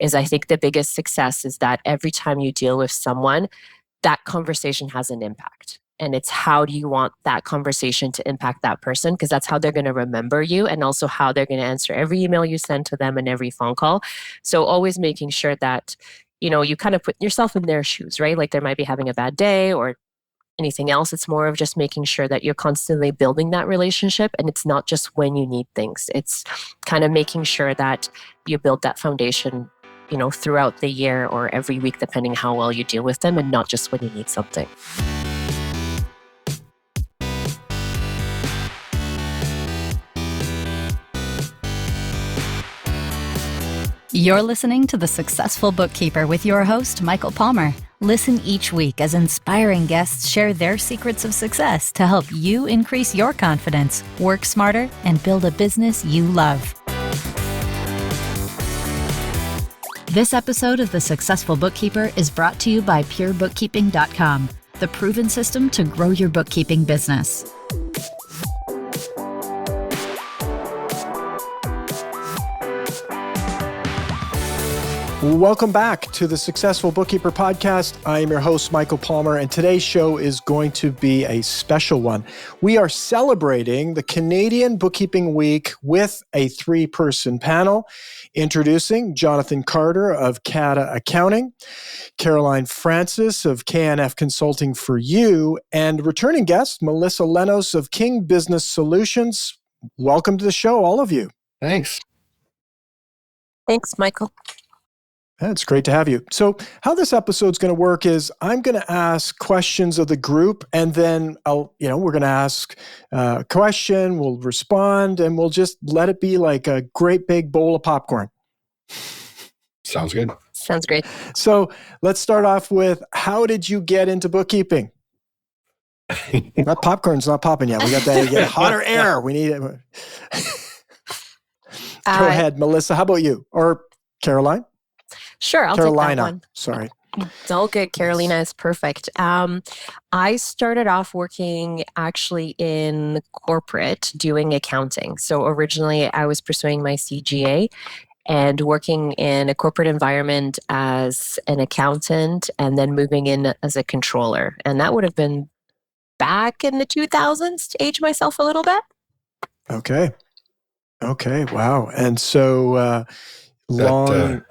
is I think the biggest success is that every time you deal with someone, that conversation has an impact. And it's how do you want that conversation to impact that person? Because that's how they're going to remember you, and also how they're going to answer every email you send to them and every phone call. So always making sure that, you kind of put yourself in their shoes, right? Like they might be having a bad day or anything else. It's more of just making sure that you're constantly building that relationship. And it's not just when you need things. It's kind of making sure that you build that foundation, throughout the year or every week, depending how well you deal with them, and not just when you need something. You're listening to The Successful Bookkeeper with your host, Michael Palmer. Listen each week as inspiring guests share their secrets of success to help you increase your confidence, work smarter, and build a business you love. This episode of The Successful Bookkeeper is brought to you by PureBookkeeping.com, the proven system to grow your bookkeeping business. Welcome back to the Successful Bookkeeper podcast. I am your host, Michael Palmer, and today's show is going to be a special one. We are celebrating the Canadian Bookkeeping Week with a 3-person panel. Introducing Jonathan Carter of Kata Accounting, Karolina Francis of KNF Consulting for You, and returning guest, Melissa Lenos of King Business Solutions. Welcome to the show, all of you. Thanks. Thanks, Michael. It's great to have you. So how this episode's going to work is I'm going to ask questions of the group, and then we're going to ask a question, we'll respond, and we'll just let it be like a great big bowl of popcorn. Sounds good. Sounds great. So let's start off with, how did you get into bookkeeping? That popcorn's not popping yet. We got to get hotter air. We need it. Go ahead, Melissa. How about you? Or Caroline? Sure, I'll take that one. Sorry. It's all good. Karolina is perfect. I started off working actually in corporate doing accounting. So originally I was pursuing my CGA and working in a corporate environment as an accountant, and then moving in as a controller. And that would have been back in the 2000s, to age myself a little bit. Okay. Wow. And so a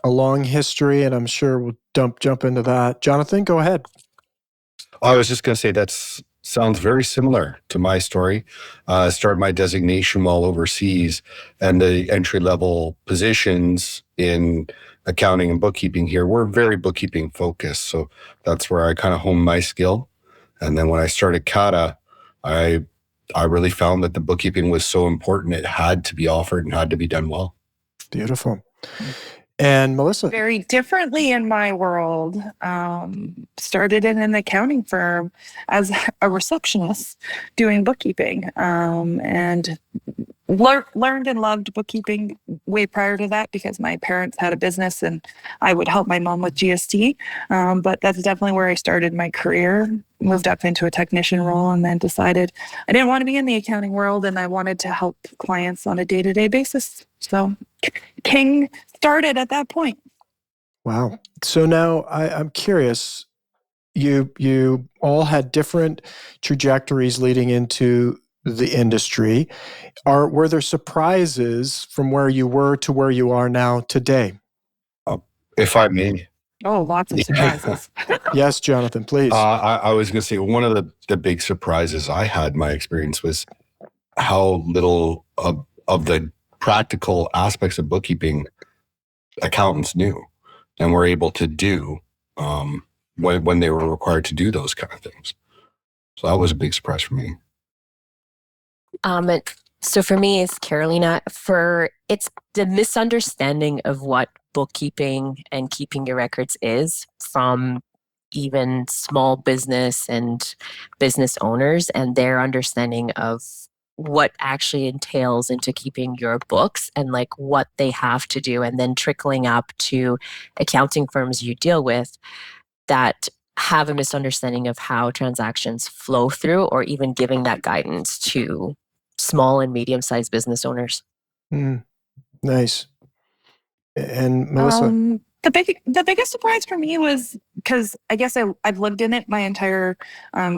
long history, and I'm sure we'll jump into that. Jonathan, go ahead. I was just going to say that sounds very similar to my story. I started my designation while overseas, and the entry-level positions in accounting and bookkeeping here were very bookkeeping focused. So that's where I kind of honed my skill. And then when I started Kata, I really found that the bookkeeping was so important, it had to be offered and had to be done well. Beautiful. And Melissa? Very differently in my world. Started in an accounting firm as a receptionist doing bookkeeping, and learned and loved bookkeeping way prior to that because my parents had a business and I would help my mom with GST. But that's definitely where I started my career. Moved up into a technician role, and then decided I didn't want to be in the accounting world, and I wanted to help clients on a day-to-day basis. So King started at that point. Wow. So now I'm curious, you all had different trajectories leading into the industry. Were there surprises from where you were to where you are now today? If I may. Oh, lots of surprises. Yes, Jonathan, please. I was going to say, one of the big surprises I had in my experience was how little of the practical aspects of bookkeeping accountants knew and were able to do when they were required to do those kind of things. So that was a big surprise for me. So for me, it's Karolina. It's the misunderstanding of what bookkeeping and keeping your records is from even small business and business owners, and their understanding of what actually entails into keeping your books and like what they have to do, and then trickling up to accounting firms you deal with that have a misunderstanding of how transactions flow through, or even giving that guidance to small and medium-sized business owners. Nice. And Melissa? The biggest surprise for me was because I guess I've lived in it my entire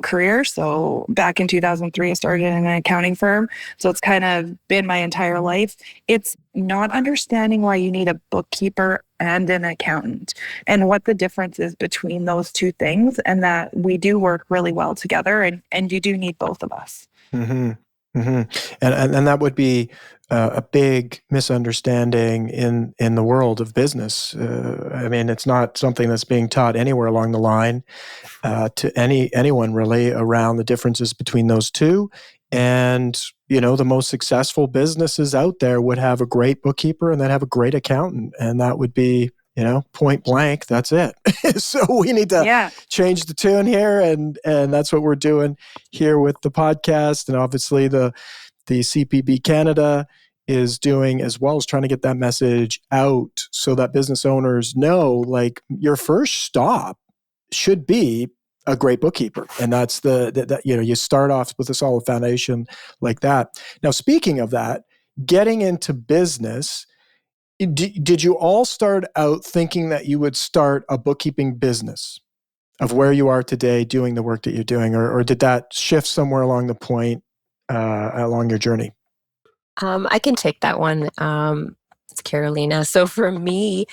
career. So back in 2003, I started in an accounting firm. So it's kind of been my entire life. It's not understanding why you need a bookkeeper and an accountant and what the difference is between those two things, and that we do work really well together, and you do need both of us. Mm-hmm. Mm-hmm. And that would be a big misunderstanding in the world of business. I mean, it's not something that's being taught anywhere along the line to anyone really around the differences between those two. And the most successful businesses out there would have a great bookkeeper and then have a great accountant, and that would be point blank. That's it. So we need to change the tune here, and that's what we're doing here with the podcast, and obviously the CPB Canada is doing as well, as trying to get that message out so that business owners know, like, your first stop should be a great bookkeeper. And that's you start off with a solid foundation like that. Now, speaking of that, getting into business, did you all start out thinking that you would start a bookkeeping business of where you are today doing the work that you're doing, or did that shift somewhere along the point along your journey? I can take that one. It's Karolina. So for me,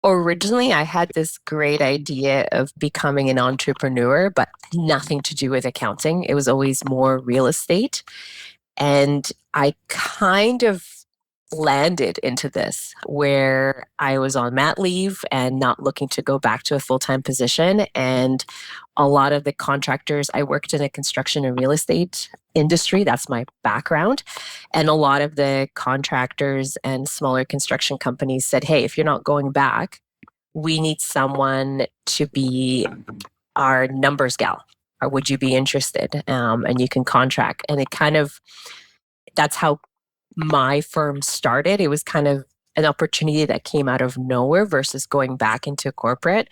originally, I had this great idea of becoming an entrepreneur, but nothing to do with accounting. It was always more real estate. And I kind of landed into this where I was on mat leave and not looking to go back to a full-time position. And a lot of the contractors, I worked in a construction and real estate industry. That's my background. And a lot of the contractors and smaller construction companies said, hey, if you're not going back, we need someone to be our numbers gal. Or would you be interested? And you can contract. And that's how my firm started. It was kind of an opportunity that came out of nowhere versus going back into corporate.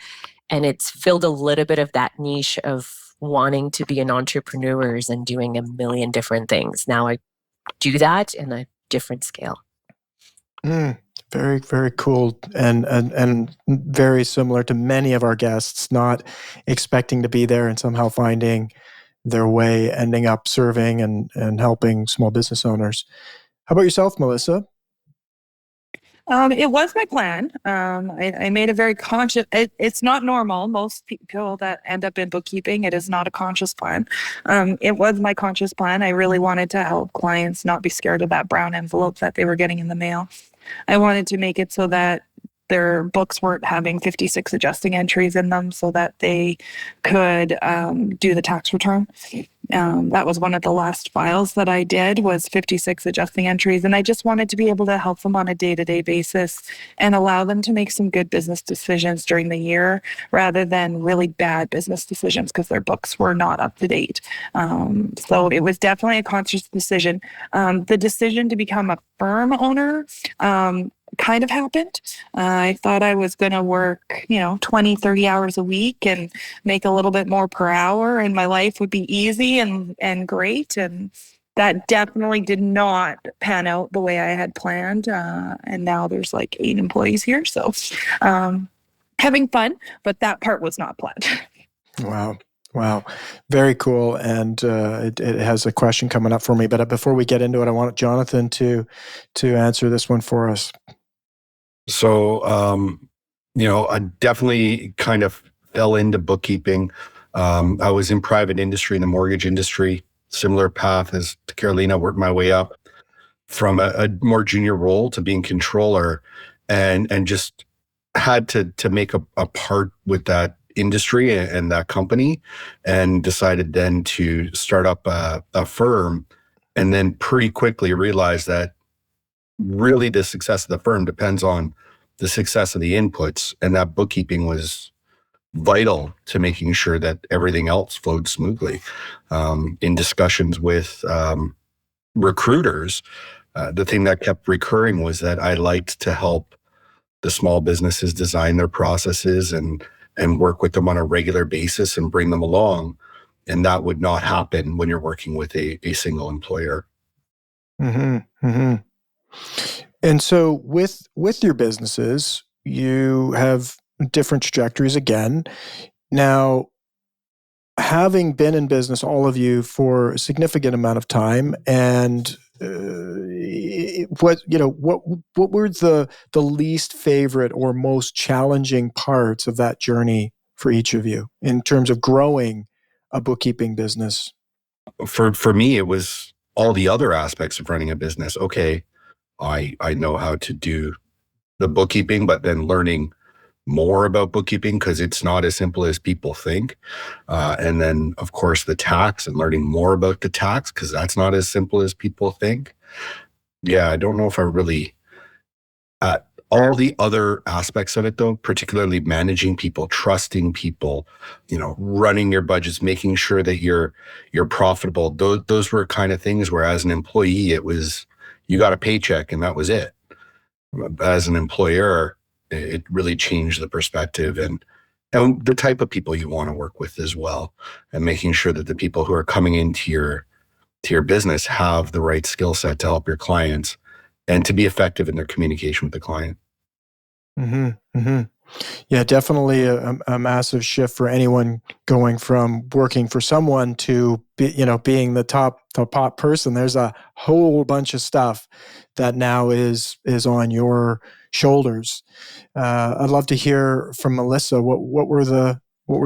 And it's filled a little bit of that niche of wanting to be an entrepreneur and doing a million different things. Now I do that in a different scale. Very, very cool. And very similar to many of our guests, not expecting to be there and somehow finding their way, ending up serving and helping small business owners. How about yourself, Melissa? It was my plan. I made a very conscious, it's not normal. Most people that end up in bookkeeping, it is not a conscious plan. It was my conscious plan. I really wanted to help clients not be scared of that brown envelope that they were getting in the mail. I wanted to make it so that their books weren't having 56 adjusting entries in them so that they could do the tax return. That was one of the last files that I did, was 56 adjusting entries. And I just wanted to be able to help them on a day-to-day basis and allow them to make some good business decisions during the year rather than really bad business decisions because their books were not up to date. So it was definitely a conscious decision. The decision to become a firm owner kind of happened. I thought I was going to work, 20, 30 hours a week and make a little bit more per hour and my life would be easy and great. And that definitely did not pan out the way I had planned. And now there's like 8 employees here. So having fun, but that part was not planned. Wow. Very cool. And it has a question coming up for me. But before we get into it, I want Jonathan to answer this one for us. So, I definitely kind of fell into bookkeeping. I was in private industry, in the mortgage industry, similar path as to Karolina, worked my way up from a more junior role to being controller and just had to make a part with that industry and that company, and decided then to start up a firm, and then pretty quickly realized that really the success of the firm depends on the success of the inputs, and that bookkeeping was vital to making sure that everything else flowed smoothly. In discussions with recruiters, the thing that kept recurring was that I liked to help the small businesses design their processes and work with them on a regular basis and bring them along. And that would not happen when you're working with a single employer. Mm-hmm. Mm-hmm. And so with your businesses, you have different trajectories again. Now, having been in business, all of you, for a significant amount of time, and what were the least favorite or most challenging parts of that journey for each of you in terms of growing a bookkeeping business? For me, it was all the other aspects of running a business. Okay, I know how to do the bookkeeping, but then learning more about bookkeeping because it's not as simple as people think. And then, of course, the tax and learning more about the tax because that's not as simple as people think. Yeah, I don't know if I really, all the other aspects of it, though, particularly managing people, trusting people, running your budgets, making sure that you're profitable. Those were kind of things where as an employee, it was, you got a paycheck and that was it. As an employer, it really changed the perspective and the type of people you want to work with as well, and making sure that the people who are coming into your business have the right skill set to help your clients and to be effective in their communication with the client. Mm-hmm, mm-hmm. Yeah, definitely a massive shift for anyone going from working for someone to being the top person. There's a whole bunch of stuff that now is on your shoulders. I'd love to hear from Melissa. What were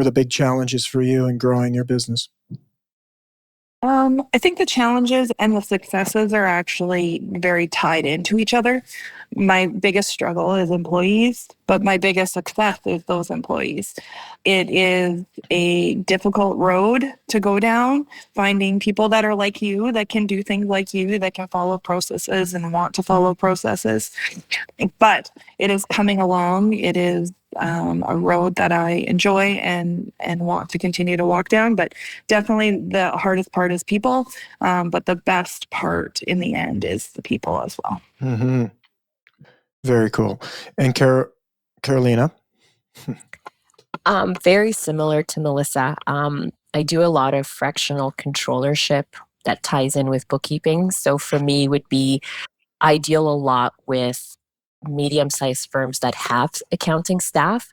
the big challenges for you in growing your business? I think the challenges and the successes are actually very tied into each other. My biggest struggle is employees, but my biggest success is those employees. It is a difficult road to go down, finding people that are like you, that can do things like you, that can follow processes and want to follow processes. But it is coming along. It is a road that I enjoy and want to continue to walk down. But definitely the hardest part is people. But the best part in the end is the people as well. Mm-hmm. Very cool. And Karolina? Very similar to Melissa. I do a lot of fractional controllership that ties in with bookkeeping. So for me, would be I deal a lot with medium-sized firms that have accounting staff.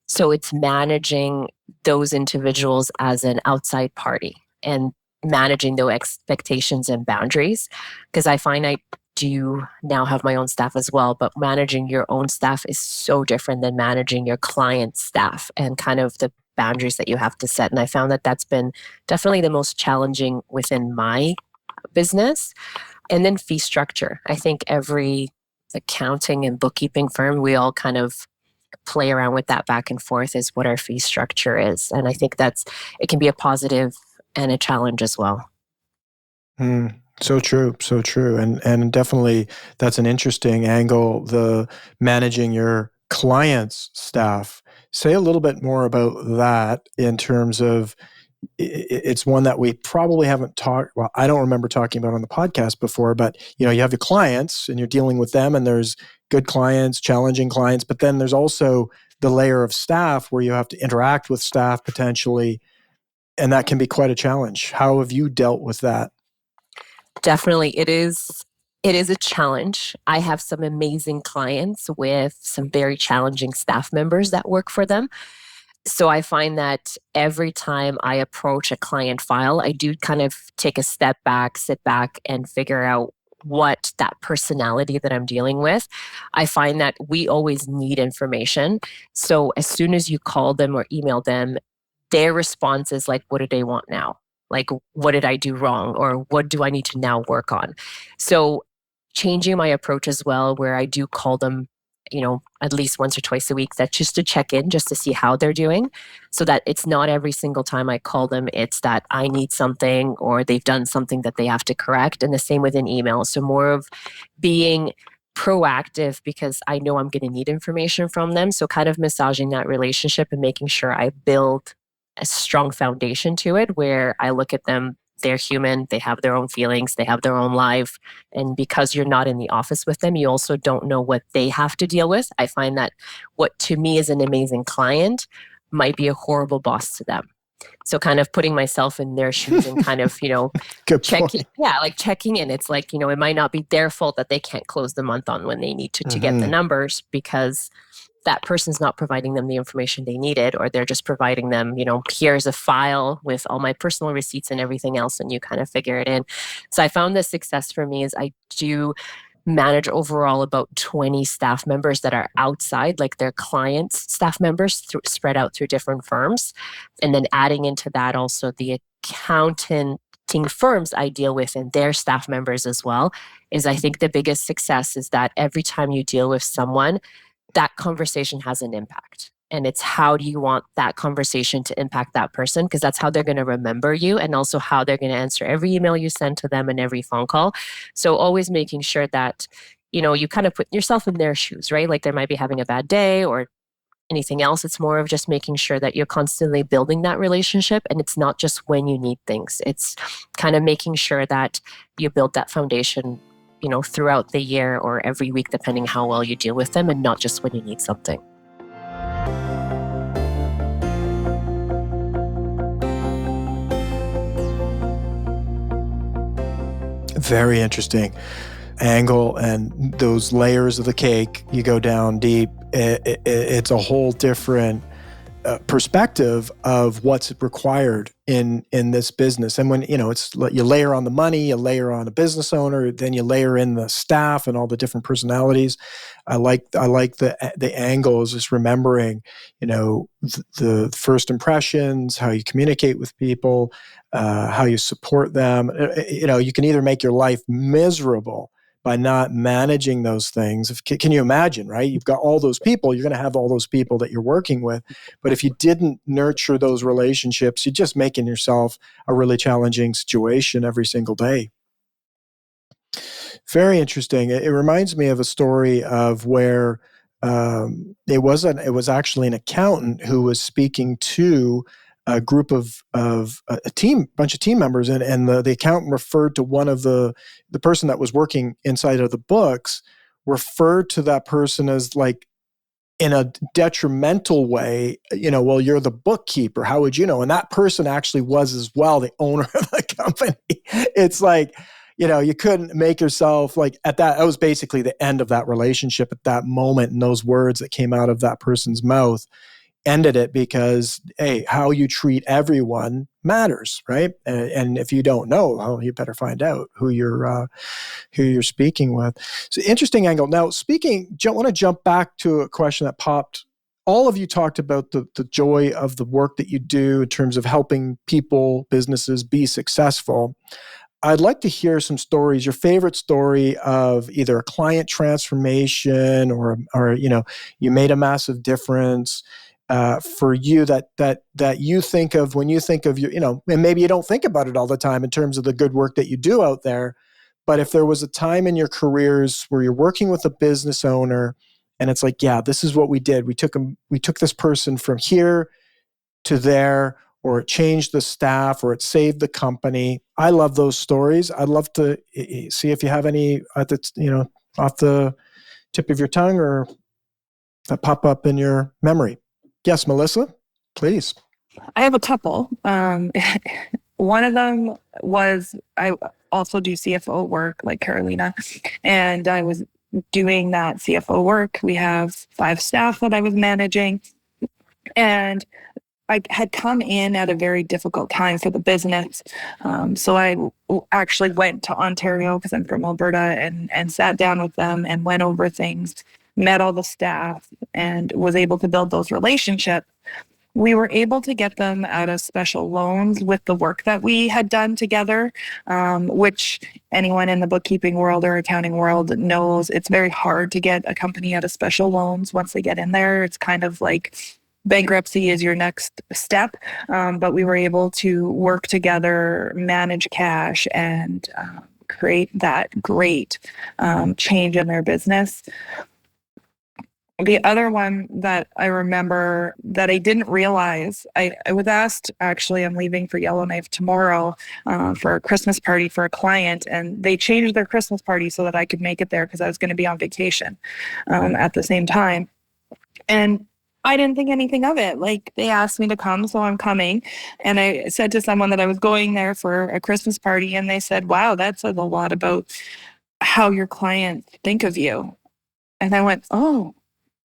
So it's managing those individuals as an outside party and managing those expectations and boundaries. Because I find I do now have my own staff as well, but managing your own staff is so different than managing your client's staff and kind of the boundaries that you have to set. And I found that that's been definitely the most challenging within my business. And then fee structure. I think every accounting and bookkeeping firm, we all kind of play around with that back and forth is what our fee structure is. And I think it can be a positive and a challenge as well. So true. So true. And definitely that's an interesting angle, the managing your client's staff. Say a little bit more about that in terms of, it's one that we probably haven't I don't remember talking about on the podcast before, but you have your clients and you're dealing with them, and there's good clients, challenging clients, but then there's also the layer of staff where you have to interact with staff potentially, and that can be quite a challenge. How have you dealt with that? Definitely, it is a challenge. I have some amazing clients with some very challenging staff members that work for them. So I find that every time I approach a client file, I do kind of take a step back, sit back, and figure out what that personality that I'm dealing with. I find that we always need information. So as soon as you call them or email them, their response is like, what do they want now? Like, what did I do wrong? Or what do I need to now work on? So changing my approach as well, where I do call them at least once or twice a week, that's just to check in, just to see how they're doing, so that it's not every single time I call them, it's that I need something or they've done something that they have to correct. And the same with an email. So more of being proactive because I know I'm going to need information from them. So kind of massaging that relationship and making sure I build a strong foundation to it where I look at them, they're human, they have their own feelings, they have their own life. And because you're not in the office with them, you also don't know what they have to deal with. I find that what to me is an amazing client might be a horrible boss to them. So kind of putting myself in their shoes and kind of, checking in. It's like, it might not be their fault that they can't close the month on when they need to get the numbers, because that person's not providing them the information they needed, or they're just providing them, here's a file with all my personal receipts and everything else, and you kind of figure it in. So I found the success for me is I do manage overall about 20 staff members that are outside, like their clients' staff members spread out through different firms. And then adding into that also the accounting firms I deal with and their staff members as well, is I think the biggest success is that every time you deal with someone, that conversation has an impact. And it's how do you want that conversation to impact that person? Because that's how they're going to remember you, and also how they're going to answer every email you send to them and every phone call. So always making sure that, you kind of put yourself in their shoes, right? Like they might be having a bad day or anything else. It's more of just making sure that you're constantly building that relationship. And it's not just when you need things. It's kind of making sure that you build that foundation, throughout the year or every week, depending how well you deal with them, and not just when you need something. Very interesting angle, and those layers of the cake, you go down deep. It's a whole different perspective of what's required in this business. And when, it's you layer on the money, you layer on a business owner, then you layer in the staff and all the different personalities. I like the angle is just remembering, the first impressions, how you communicate with people, how you support them. You can either make your life miserable by not managing those things. Can you imagine, right? You've got all those people, you're going to have all those people that you're working with. But if you didn't nurture those relationships, you're just making yourself a really challenging situation every single day. Very interesting. It reminds me of a story of where it was actually an accountant who was speaking to a group of bunch of team members, and the accountant referred to one of the person that was working inside of the books, referred to that person as like in a detrimental way, well, you're the bookkeeper. How would you know? And that person actually was as well the owner of the company. It's like, you couldn't make yourself like that was basically the end of that relationship at that moment. And those words that came out of that person's mouth ended it, because, hey, how you treat everyone matters, right? And if you don't know, well, you better find out who you're speaking with. So interesting angle. Now, want to jump back to a question that popped. All of you talked about the joy of the work that you do in terms of helping people, businesses be successful. I'd like to hear some stories, your favorite story of either a client transformation or you made a massive difference for you that you think of when you think of your, and maybe you don't think about it all the time in terms of the good work that you do out there. But if there was a time in your careers where you're working with a business owner and it's like, yeah, this is what we did. We took this person from here to there, or it changed the staff, or it saved the company. I love those stories. I'd love to see if you have any off the tip of your tongue or that pop up in your memory. Yes, Melissa, please. I have a couple. One of them was I also do CFO work like Karolina, and I was doing that CFO work. We have 5 staff that I was managing, and I had come in at a very difficult time for the business. So I actually went to Ontario, because I'm from Alberta, and sat down with them and went over things, met all the staff, and was able to build those relationships. We were able to get them out of special loans with the work that we had done together, which anyone in the bookkeeping world or accounting world knows it's very hard to get a company out of special loans once they get in there. It's kind of like bankruptcy is your next step, but we were able to work together, manage cash, and create that great change in their business. The other one that I remember that I didn't realize, I was asked, actually, I'm leaving for Yellowknife tomorrow for a Christmas party for a client, and they changed their Christmas party so that I could make it there because I was going to be on vacation at the same time. And I didn't think anything of it. Like, they asked me to come, so I'm coming. And I said to someone that I was going there for a Christmas party, and they said, wow, that says a lot about how your clients think of you. And I went, oh,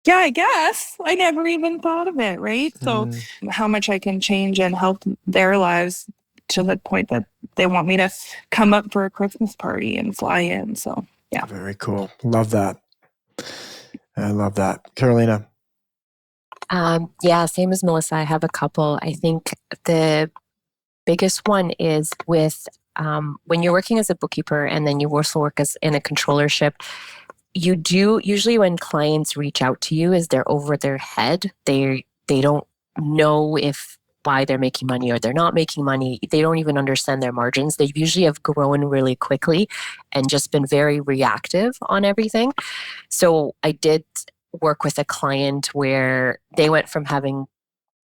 Yeah, I guess. I never even thought of it, right? So how much I can change and help their lives to the point that they want me to come up for a Christmas party and fly in. So, yeah. Very cool. Love that. I love that. Karolina. Yeah, same as Melissa. I have a couple. I think the biggest one is with when you're working as a bookkeeper and then you also work as in a controllership, you do usually when clients reach out to you is they're over their head. They don't know if why they're making money or they're not making money. They don't even understand their margins. They usually have grown really quickly and just been very reactive on everything. So I did work with a client where they went from having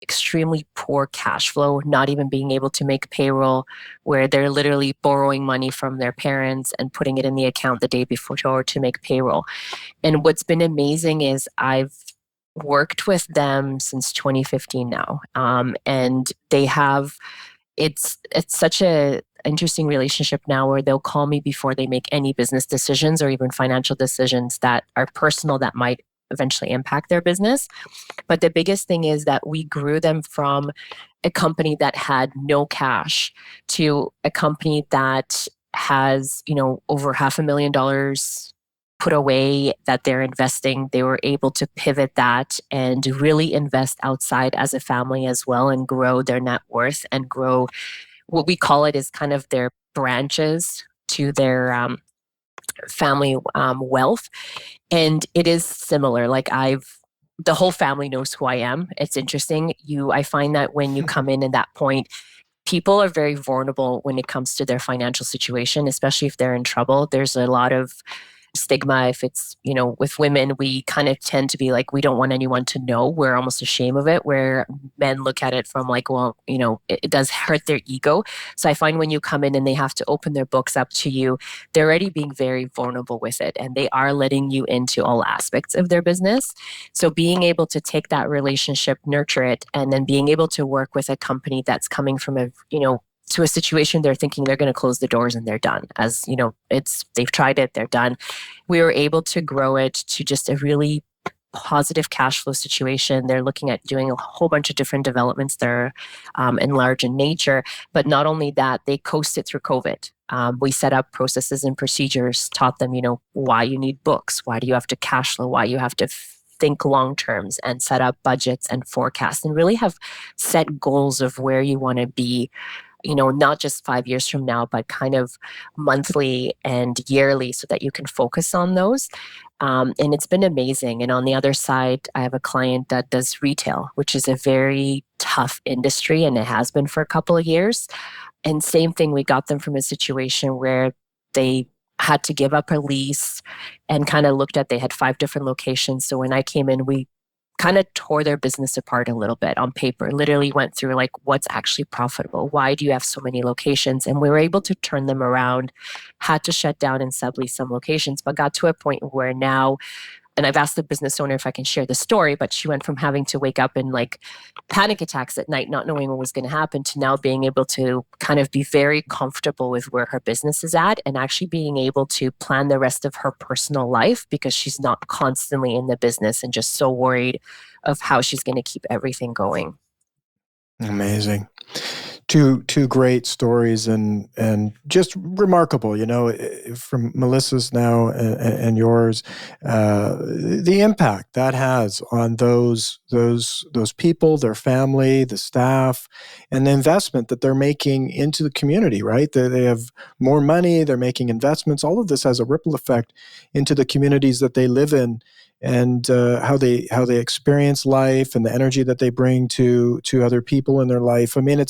extremely poor cash flow, not even being able to make payroll, where they're literally borrowing money from their parents and putting it in the account the day before to make payroll. And what's been amazing is I've worked with them since 2015 now. And they have, it's such a interesting relationship now where they'll call me before they make any business decisions or even financial decisions that are personal that might eventually impact their business. But the biggest thing is that we grew them from a company that had no cash to a company that has, over $500,000 put away that they're investing. They were able to pivot that and really invest outside as a family as well and grow their net worth and grow what we call it is kind of their branches to their family wealth. And it is similar. Like the whole family knows who I am. It's interesting. I find that when you come in at that point, people are very vulnerable when it comes to their financial situation, especially if they're in trouble. There's a lot of stigma. If it's, with women, we kind of tend to be like, we don't want anyone to know. We're almost ashamed of it, where men look at it from like, well, it does hurt their ego. So I find when you come in and they have to open their books up to you, they're already being very vulnerable with it. And they are letting you into all aspects of their business. So being able to take that relationship, nurture it, and then being able to work with a company that's coming from to a situation they're thinking they're going to close the doors and they're done. As they've tried it, they're done. We were able to grow it to just a really positive cash flow situation. They're looking at doing a whole bunch of different developments that are and large in nature. But not only that, they coasted through COVID. We set up processes and procedures, taught them, why you need books, why do you have to cash flow, why you have to think long terms and set up budgets and forecasts and really have set goals of where you want to be, not just 5 years from now, but kind of monthly and yearly so that you can focus on those. And it's been amazing. And on the other side, I have a client that does retail, which is a very tough industry, and it has been for a couple of years. And same thing, we got them from a situation where they had to give up a lease and kind of looked at, they had 5 different locations. So when I came in, we kind of tore their business apart a little bit on paper, literally went through like, what's actually profitable? Why do you have so many locations? And we were able to turn them around, had to shut down and sublease some locations, but got to a point where now, and I've asked the business owner if I can share the story, but she went from having to wake up in like panic attacks at night, not knowing what was going to happen, to now being able to kind of be very comfortable with where her business is at and actually being able to plan the rest of her personal life because she's not constantly in the business and just so worried of how she's going to keep everything going. Amazing. Two great stories and just remarkable, from Melissa's now and yours, the impact that has on those people, their family, the staff, and the investment that they're making into the community, right? They have more money, they're making investments. All of this has a ripple effect into the communities that they live in, and how they experience life and the energy that they bring to other people in their life. I mean,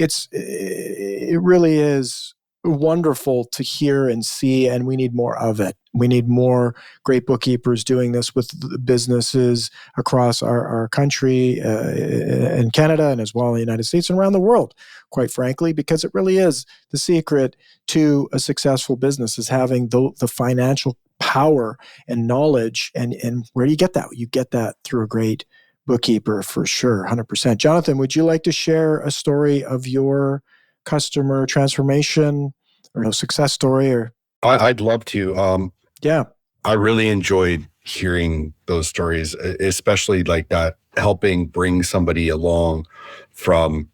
it really is wonderful to hear and see, and we need more of it. We need more great bookkeepers doing this with businesses across our country, in Canada, and as well in the United States and around the world, quite frankly, because it really is the secret to a successful business, is having the financial power and knowledge. And where do you get that? You get that through a great bookkeeper, for sure, 100%. Jonathan, would you like to share a story of your customer transformation or a success story? Or I'd love to. Yeah, I really enjoyed hearing those stories, especially like that, helping bring somebody along from,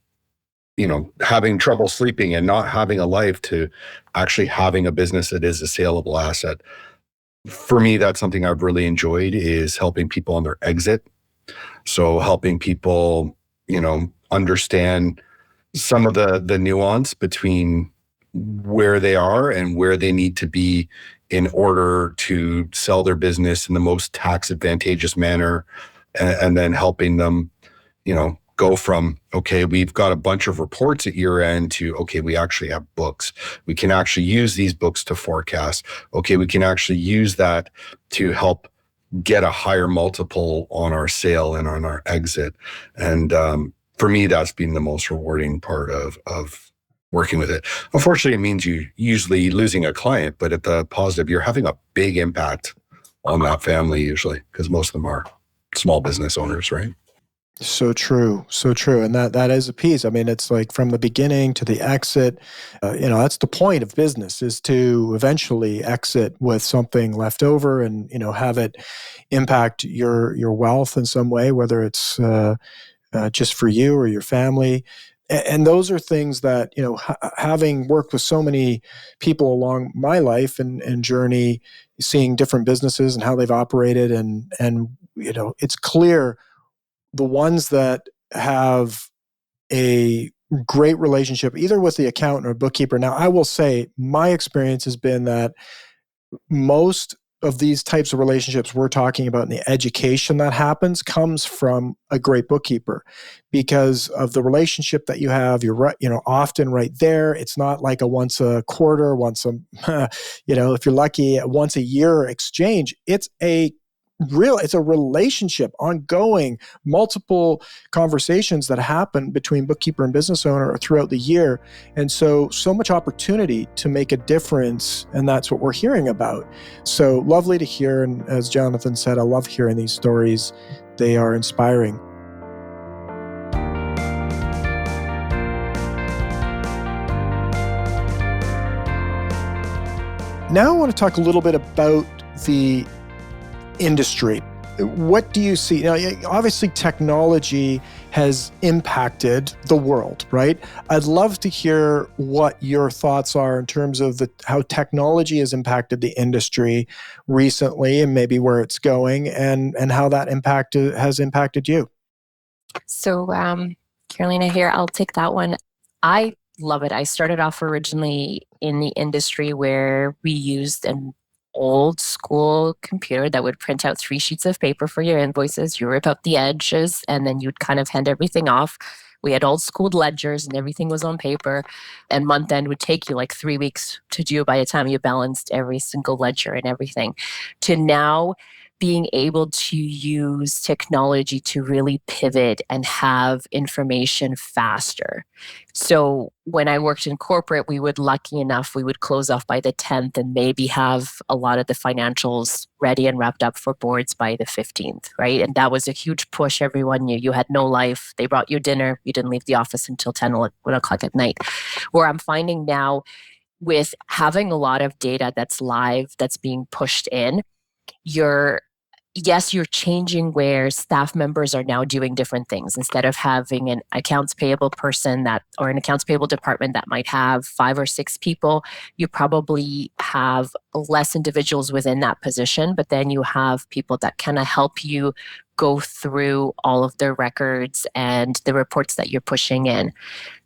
having trouble sleeping and not having a life to actually having a business that is a saleable asset. For me, that's something I've really enjoyed, is helping people on their exit. So helping people, understand some of the nuance between where they are and where they need to be in order to sell their business in the most tax advantageous manner, and then helping them, go from, okay, we've got a bunch of reports at year end, to, okay, we actually have books. We can actually use these books to forecast. Okay, we can actually use that to help get a higher multiple on our sale and on our exit. And for me, that's been the most rewarding part of working with it. Unfortunately, it means you usually losing a client, but at the positive, you're having a big impact on that family usually, because most of them are small business owners, right? So true. So true. And that is a piece. I mean, it's like from the beginning to the exit, that's the point of business, is to eventually exit with something left over and, have it impact your wealth in some way, whether it's just for you or your family. And those are things that, having worked with so many people along my life and journey, seeing different businesses and how they've operated, and it's clear the ones that have a great relationship either with the accountant or bookkeeper. Now, I will say my experience has been that most of these types of relationships we're talking about, and the education that happens, comes from a great bookkeeper, because of the relationship that you have. You're right, often right there. It's not like a once a quarter, if you're lucky, once a year exchange. It's a relationship, ongoing, multiple conversations that happen between bookkeeper and business owner throughout the year. And so much opportunity to make a difference. And that's what we're hearing about. So lovely to hear. And as Jonathan said, I love hearing these stories. They are inspiring. Now I want to talk a little bit about the industry. What do you see? Now, obviously, technology has impacted the world, right? I'd love to hear what your thoughts are in terms of how technology has impacted the industry recently, and maybe where it's going, and how that has impacted you. So, Karolina here, I'll take that one. I love it. I started off originally in the industry where we used an old school computer that would print out 3 sheets of paper for your invoices. You rip out the edges, and then you'd kind of hand everything off. We had old school ledgers, and everything was on paper. And month end would take you like 3 weeks to do by the time you balanced every single ledger and everything. To now being able to use technology to really pivot and have information faster. So when I worked in corporate, we would close off by the 10th and maybe have a lot of the financials ready and wrapped up for boards by the 15th, right? And that was a huge push. Everyone knew you had no life. They brought you dinner. You didn't leave the office until 10 or 1 o'clock at night. Where I'm finding now, with having a lot of data that's live, that's being pushed in, you're changing where staff members are now doing different things. Instead of having an accounts payable person or an accounts payable department that might have 5 or 6 people, you probably have less individuals within that position, but then you have people that kind of help you go through all of their records and the reports that you're pushing in.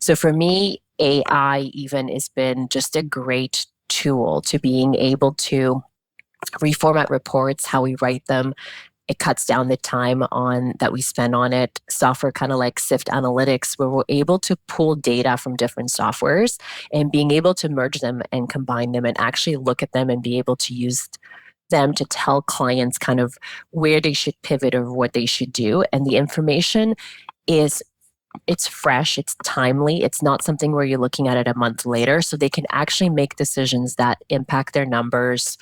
So for me, AI even has been just a great tool to being able to reformat reports, how we write them. It cuts down the time that we spend on it. Software kind of like Sift Analytics, where we're able to pull data from different softwares and being able to merge them and combine them and actually look at them and be able to use them to tell clients kind of where they should pivot or what they should do. And the information it's fresh, it's timely, it's not something where you're looking at it a month later. So they can actually make decisions that impact their numbers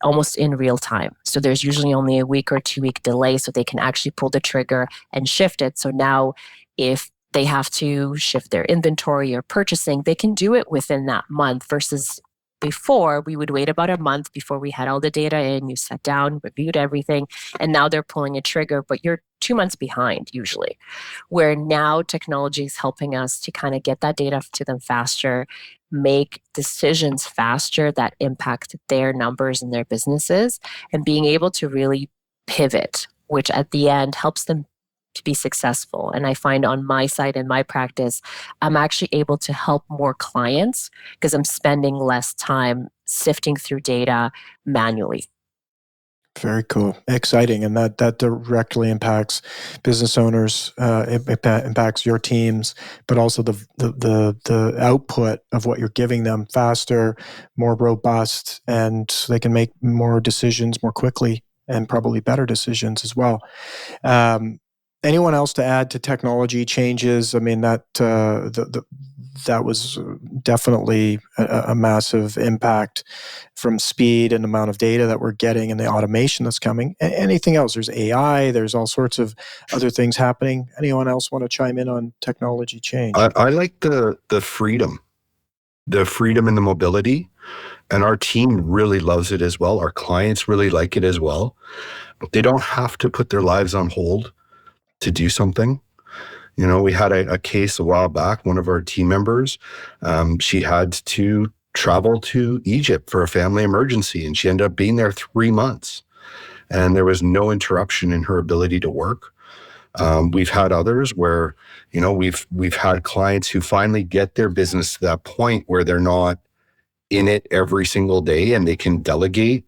almost in real time. So there's usually only a week or 2 week delay, so they can actually pull the trigger and shift it. So now if they have to shift their inventory or purchasing, they can do it within that month versus before, we would wait about a month before we had all the data in. You sat down, reviewed everything, and now they're pulling a trigger, but you're 2 months behind usually. Where now technology is helping us to kind of get that data to them faster, make decisions faster that impact their numbers and their businesses, and being able to really pivot, which at the end helps them to be successful. And I find on my side in my practice, I'm actually able to help more clients because I'm spending less time sifting through data manually. Very cool. Exciting. And that directly impacts business owners, impacts your teams, but also the output of what you're giving them faster, more robust, and so they can make more decisions more quickly and probably better decisions as well. Anyone else to add to technology changes? I mean, that was definitely a massive impact from speed and amount of data that we're getting and the automation that's coming. Anything else? There's AI, there's all sorts of other things happening. Anyone else want to chime in on technology change? I like the freedom and the mobility. And our team really loves it as well. Our clients really like it as well. They don't have to put their lives on hold to do something. You know, we had a case a while back, one of our team members, she had to travel to Egypt for a family emergency, and she ended up being there 3 months. And there was no interruption in her ability to work. We've had others where, you know, we've had clients who finally get their business to that point where they're not in it every single day and they can delegate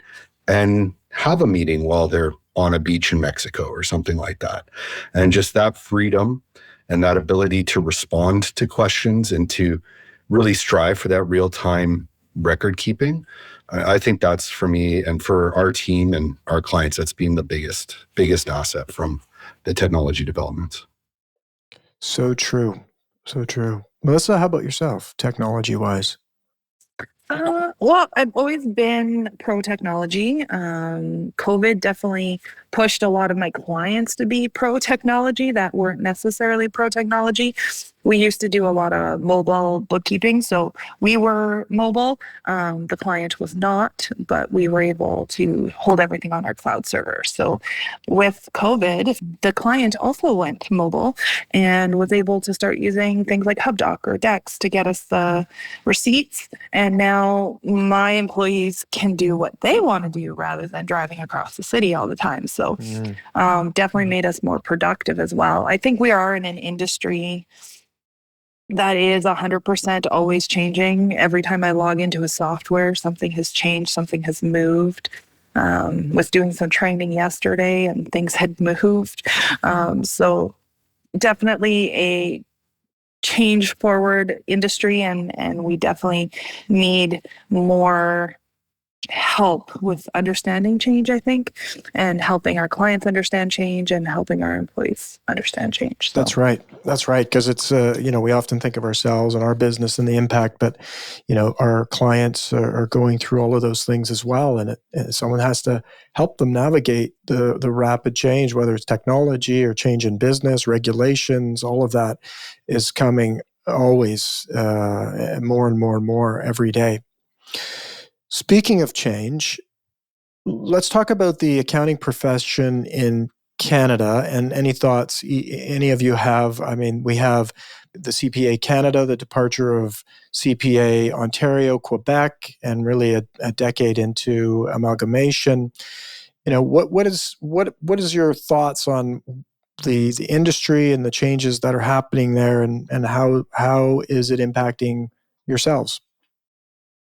and have a meeting while they're on a beach in Mexico or something like that. And just that freedom and that ability to respond to questions and to really strive for that real-time record keeping. I think that's, for me and for our team and our clients, that's been the biggest asset from the technology developments. So true. So true. Melissa, how about yourself, technology-wise? Well, I've always been pro technology. COVID definitely pushed a lot of my clients to be pro technology that weren't necessarily pro technology. We used to do a lot of mobile bookkeeping, so we were mobile. The client was not, but we were able to hold everything on our cloud server. So with COVID, the client also went mobile and was able to start using things like HubDoc or Dex to get us the receipts. And now my employees can do what they want to do rather than driving across the city all the time. So definitely made us more productive as well. I think we are in an industry that is 100% always changing. Every time I log into a software, something has changed, something has moved. Was doing some training yesterday and things had moved. So definitely a change forward industry, and we definitely need more help with understanding change, I think, and helping our clients understand change and helping our employees understand change. So. That's right. Because it's, we often think of ourselves and our business and the impact, but, our clients are going through all of those things as well. And someone has to help them navigate the rapid change, whether it's technology or change in business, regulations, all of that is coming always more and more and more every day. Speaking of change, let's talk about the accounting profession in Canada and any thoughts any of you have. I mean, we have the CPA Canada, the departure of CPA Ontario, Quebec, and really a decade into amalgamation. What is your thoughts on the industry and the changes that are happening there, and how is it impacting yourselves?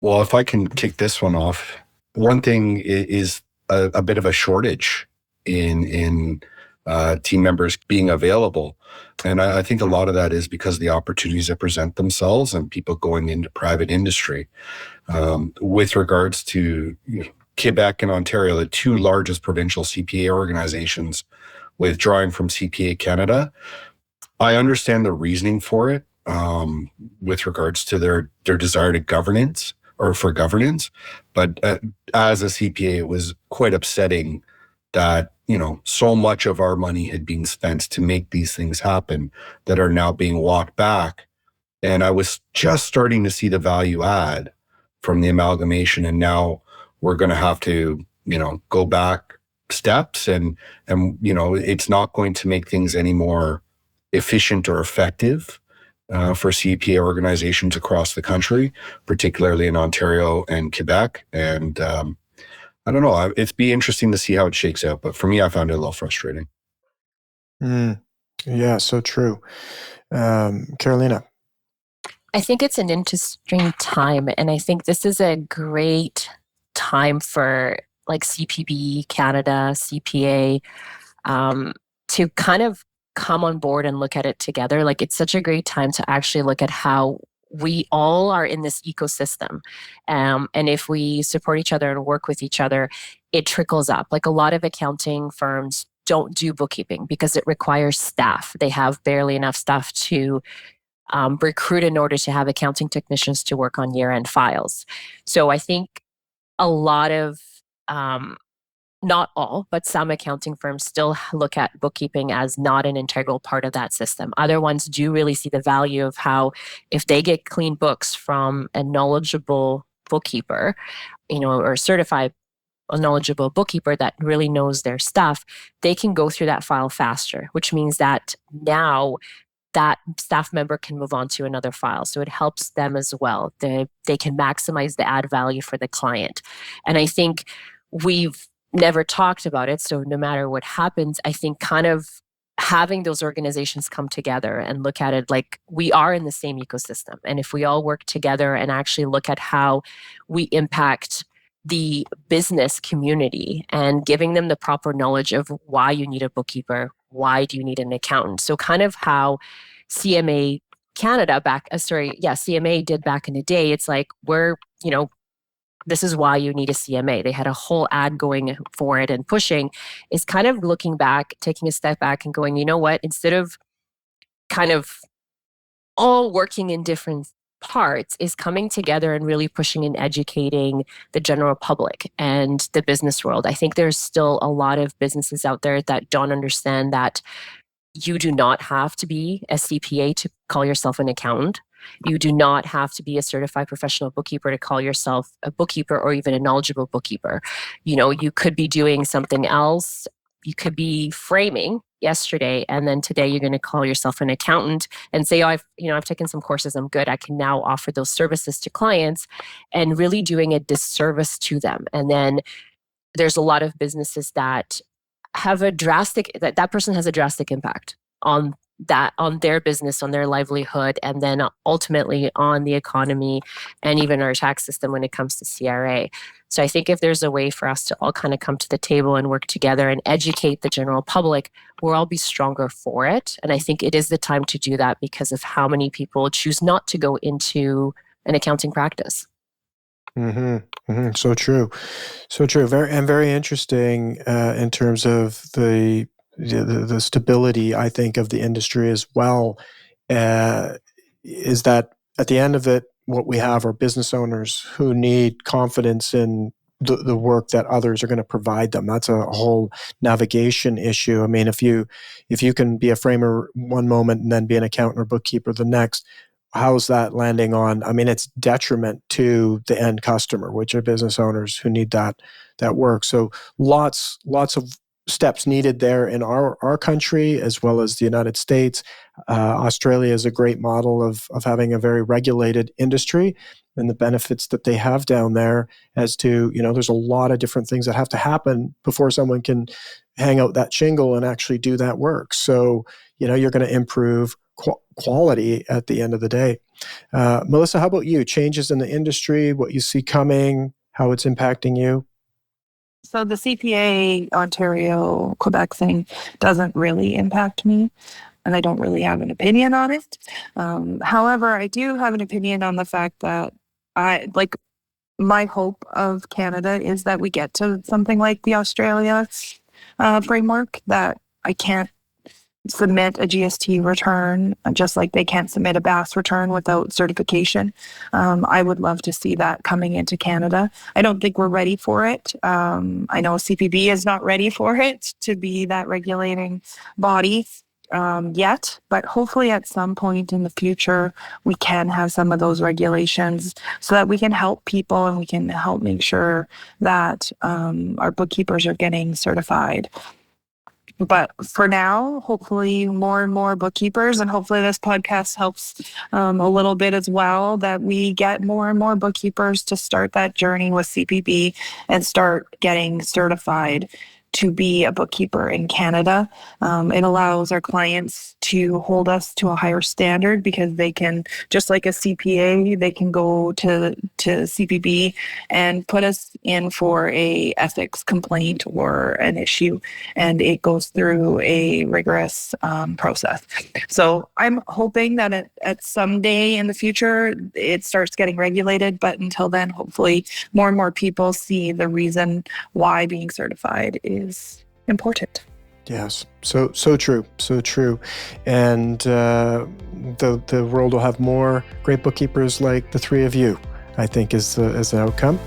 Well, if I can kick this one off, one thing is a bit of a shortage in team members being available. And I think a lot of that is because of the opportunities that present themselves and people going into private industry. With regards to Quebec and Ontario, the two largest provincial CPA organizations withdrawing from CPA Canada, I understand the reasoning for it with regards to their desire to governance. But as a CPA, it was quite upsetting that, so much of our money had been spent to make these things happen that are now being walked back. And I was just starting to see the value add from the amalgamation. And now we're going to have to, go back steps and, it's not going to make things any more efficient or effective for CPA organizations across the country, particularly in Ontario and Quebec. And I don't know, it'd be interesting to see how it shakes out. But for me, I found it a little frustrating. Yeah, so true. Karolina. I think it's an interesting time. And I think this is a great time for like CPB, Canada, CPA, to kind of come on board and look at it together. Like it's such a great time to actually look at how we all are in this ecosystem. And if we support each other and work with each other, it trickles up. Like a lot of accounting firms don't do bookkeeping because it requires staff. They have barely enough staff to recruit in order to have accounting technicians to work on year-end files. So I think a lot of, not all, but some accounting firms still look at bookkeeping as not an integral part of that system. Other ones do really see the value of how if they get clean books from a knowledgeable bookkeeper, or certified a knowledgeable bookkeeper that really knows their stuff, they can go through that file faster, which means that now that staff member can move on to another file. So it helps them as well. They can maximize the add value for the client. And I think we've never talked about it. So no matter what happens, I think kind of having those organizations come together and look at it like we are in the same ecosystem. And if we all work together and actually look at how we impact the business community and giving them the proper knowledge of why you need a bookkeeper, why do you need an accountant? So kind of how CMA Canada CMA did back in the day. It's like this is why you need a CMA. They had a whole ad going for it and pushing, is kind of looking back, taking a step back and going, you know what, instead of kind of all working in different parts, is coming together and really pushing and educating the general public and the business world. I think there's still a lot of businesses out there that don't understand that you do not have to be a CPA to call yourself an accountant. You do not have to be a certified professional bookkeeper to call yourself a bookkeeper or even a knowledgeable bookkeeper. You could be doing something else. You could be framing yesterday, and then today you're going to call yourself an accountant and say, I've taken some courses, I'm good. I can now offer those services to clients, and really doing a disservice to them. And then there's a lot of businesses that have that person has a drastic impact on their business, on their livelihood, and then ultimately on the economy and even our tax system when it comes to CRA. So I think if there's a way for us to all kind of come to the table and work together and educate the general public, we'll all be stronger for it. And I think it is the time to do that because of how many people choose not to go into an accounting practice. So true. Very interesting in terms of the stability, I think, of the industry as well, is that at the end of it, what we have are business owners who need confidence in the work that others are going to provide them. That's a whole navigation issue. I mean, if you can be a framer one moment and then be an accountant or bookkeeper the next, how's that landing on? I mean, it's detriment to the end customer, which are business owners who need that work. So lots of steps needed there in our country as well as the United States. Australia is a great model of having a very regulated industry and the benefits that they have down there as to, there's a lot of different things that have to happen before someone can hang out that shingle and actually do that work. So, you're going to improve quality at the end of the day. Melissa, how about you? Changes in the industry, what you see coming, how it's impacting you? So the CPA Ontario Quebec thing doesn't really impact me, and I don't really have an opinion on it. However, I do have an opinion on the fact that my hope of Canada is that we get to something like the Australia framework, that I can't submit a GST return just like they can't submit a BAS return without certification. I would love to see that coming into Canada. I don't think we're ready for it. I know CPB is not ready for it to be that regulating body. yet, but hopefully at some point in the future, we can have some of those regulations so that we can help people and we can help make sure that our bookkeepers are getting certified. But for now, hopefully more and more bookkeepers, and hopefully this podcast helps a little bit as well, that we get more and more bookkeepers to start that journey with CPB and start getting certified to be a bookkeeper in Canada. It allows our clients to hold us to a higher standard because they can, just like a CPA, they can go to CPB and put us in for a ethics complaint or an issue, and it goes through a rigorous process. So I'm hoping that at some day in the future, it starts getting regulated, but until then, hopefully more and more people see the reason why being certified is important. Yes, so true, so true. And the world will have more great bookkeepers like the three of you, I think, is the outcome.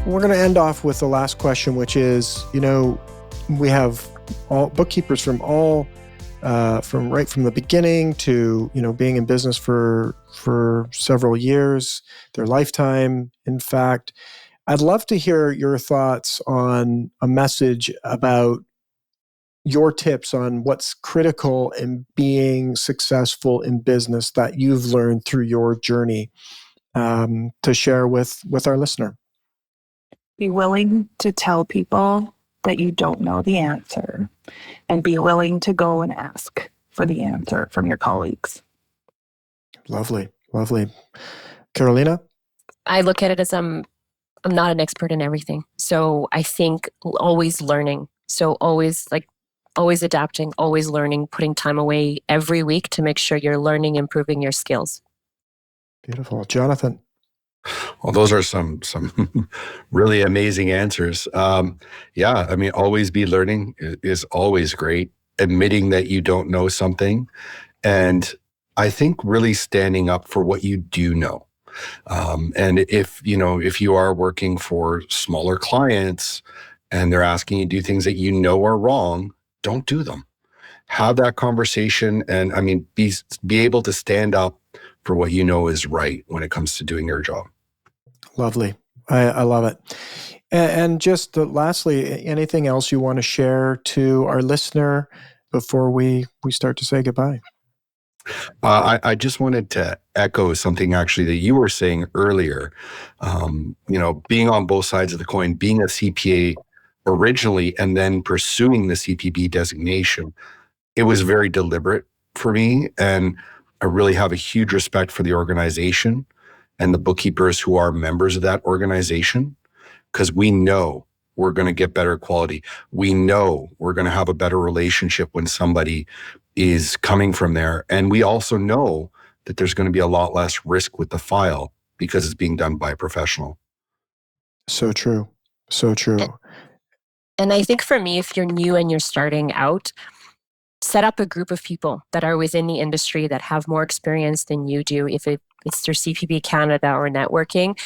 We're going to end off with the last question, which is, we have all bookkeepers from right from the beginning to, being in business for several years, their lifetime, in fact. I'd love to hear your thoughts on a message about your tips on what's critical in being successful in business that you've learned through your journey, to share with our listener. Be willing to tell people that you don't know the answer, and be willing to go and ask for the answer from your colleagues. Lovely. Karolina? I look at it as I'm not an expert in everything. So I think always learning. So always adapting, always learning, putting time away every week to make sure you're learning, improving your skills. Beautiful. Jonathan? Well, those are some really amazing answers. Always be learning is always great. Admitting that you don't know something, and I think really standing up for what you do know. And if you are working for smaller clients and they're asking you to do things that you know are wrong, don't do them. Have that conversation, and be able to stand up for what you know is right when it comes to doing your job. Lovely. I love it. And just lastly, anything else you want to share to our listener before we start to say goodbye? I just wanted to echo something actually that you were saying earlier. Being on both sides of the coin, being a CPA originally and then pursuing the CPB designation, it was very deliberate for me. And I really have a huge respect for the organization and the bookkeepers who are members of that organization, because we know we're going to get better quality. We know we're going to have a better relationship when somebody is coming from there. And we also know that there's going to be a lot less risk with the file because it's being done by a professional. So true. So true. And I think for me, if you're new and you're starting out, set up a group of people that are within the industry that have more experience than you do. If it's through CPB Canada or networking,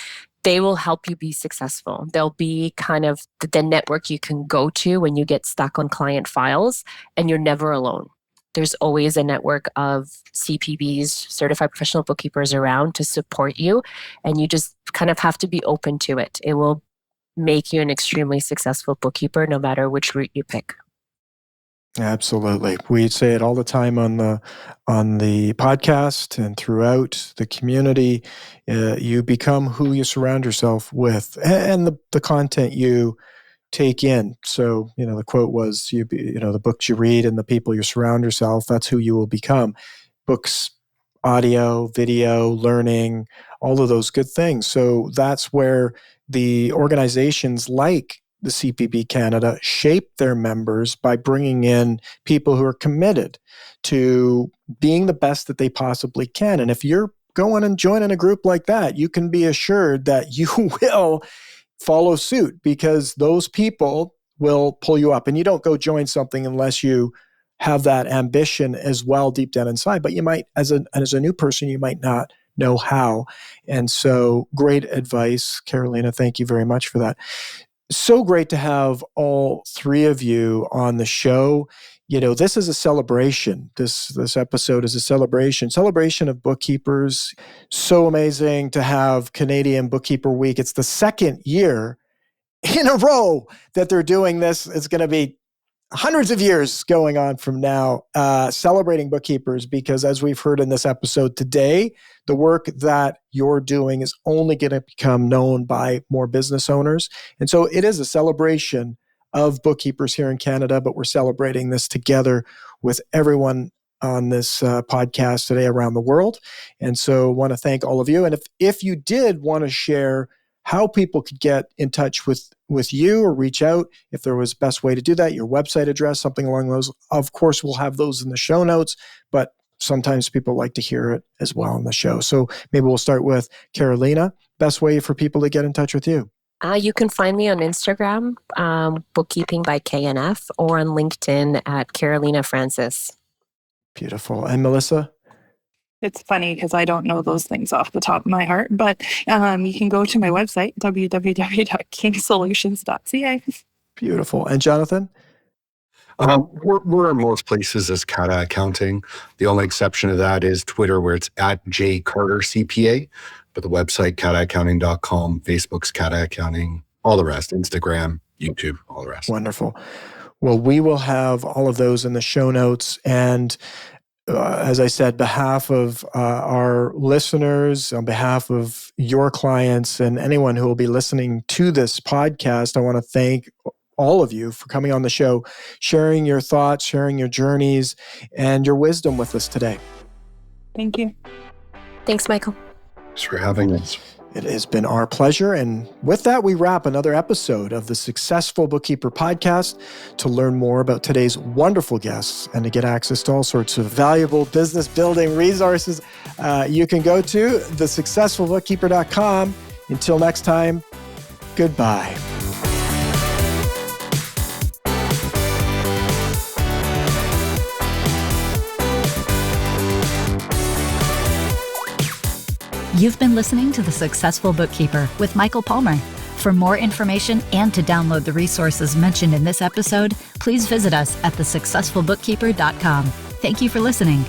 they will help you be successful. They'll be kind of the network you can go to when you get stuck on client files, and you're never alone. There's always a network of CPBs, certified professional bookkeepers around to support you, and you just kind of have to be open to it. It will make you an extremely successful bookkeeper no matter which route you pick. Absolutely. We say it all the time on the podcast and throughout the community. You become who you surround yourself with, and the content you take in. So, the quote was, the books you read and the people you surround yourself, that's who you will become. Books, audio, video, learning, all of those good things. So that's where the organizations like the CPB Canada shape their members by bringing in people who are committed to being the best that they possibly can. And if you're going and joining a group like that, you can be assured that you will follow suit, because those people will pull you up. And you don't go join something unless you have that ambition as well deep down inside. But you might, as a new person, you might not know how. And so great advice, Karolina. Thank you very much for that. So great to have all three of you on the show. This is a celebration. This episode is a celebration of bookkeepers. So amazing to have Canadian Bookkeeper Week. It's the second year in a row that they're doing this. It's going to be hundreds of years going on from now, celebrating bookkeepers, because as we've heard in this episode today, the work that you're doing is only going to become known by more business owners. And so it is a celebration of bookkeepers here in Canada, but we're celebrating this together with everyone on this podcast today around the world. And so I want to thank all of you. And if you did want to share how people could get in touch with you or reach out, if there was best way to do that, your website address, something along those. Of course, we'll have those in the show notes, but sometimes people like to hear it as well on the show. So maybe we'll start with Karolina. Best way for people to get in touch with you? You can find me on Instagram, Bookkeeping by KNF, or on LinkedIn at Karolina Francis. Beautiful. And Melissa? It's funny because I don't know those things off the top of my heart, but you can go to my website, www.kingsolutions.ca. Beautiful. And Jonathan? We're in most places as Kata Accounting. The only exception to that is Twitter, where it's at jcartercpa, but the website, kataaccounting.com, Facebook's Kata Accounting, all the rest, Instagram, YouTube, all the rest. Wonderful. Well, we will have all of those in the show notes. And as I said, behalf of our listeners, on behalf of your clients and anyone who will be listening to this podcast, I want to thank all of you for coming on the show, sharing your thoughts, sharing your journeys, and your wisdom with us today. Thank you. Thanks, Michael. Thanks for having us. It has been our pleasure. And with that, we wrap another episode of the Successful Bookkeeper podcast. To learn more about today's wonderful guests and to get access to all sorts of valuable business building resources, you can go to thesuccessfulbookkeeper.com. Until next time, goodbye. You've been listening to The Successful Bookkeeper with Michael Palmer. For more information and to download the resources mentioned in this episode, please visit us at thesuccessfulbookkeeper.com. Thank you for listening.